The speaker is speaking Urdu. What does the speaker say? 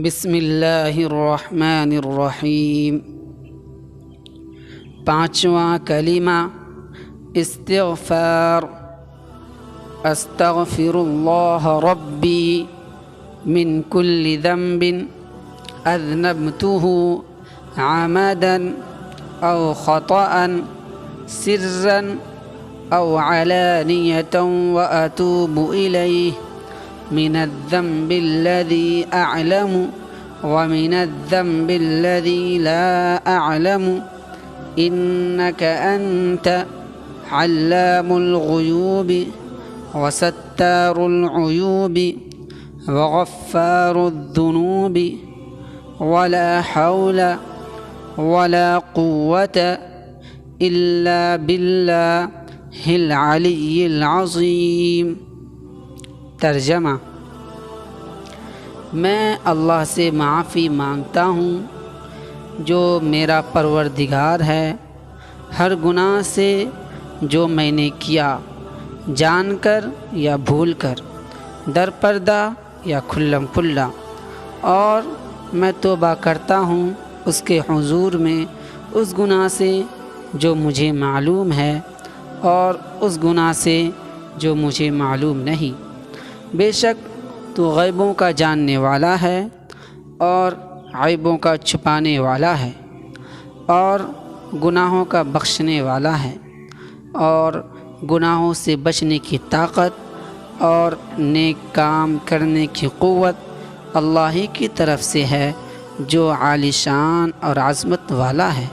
بسم اللہ الرحمن الرحیم۔ پانچواں کلمہ استغفار۔ استغفر اللہ ربی من کل ذنب اذنبتہ عمدا او خطأ سرا او علانیۃ واتوب الیہ من الذنب الذي أعلم ومن الذنب الذي لا أعلم إنك أنت علام الغيوب وستار العيوب وغفار الذنوب ولا حول ولا قوة إلا بالله العلي العظيم۔ ترجمہ: میں اللہ سے معافی مانگتا ہوں جو میرا پروردگار ہے ہر گناہ سے جو میں نے کیا، جان کر یا بھول کر، در پردہ یا کھلم کھلا، اور میں توبہ کرتا ہوں اس کے حضور میں اس گناہ سے جو مجھے معلوم ہے اور اس گناہ سے جو مجھے معلوم نہیں۔ بے شک تو غیبوں کا جاننے والا ہے اور عیبوں کا چھپانے والا ہے، اور گناہوں کا بخشنے والا ہے، اور گناہوں سے بچنے کی طاقت اور نیک کام کرنے کی قوت اللہ ہی کی طرف سے ہے جو عالی شان اور عظمت والا ہے۔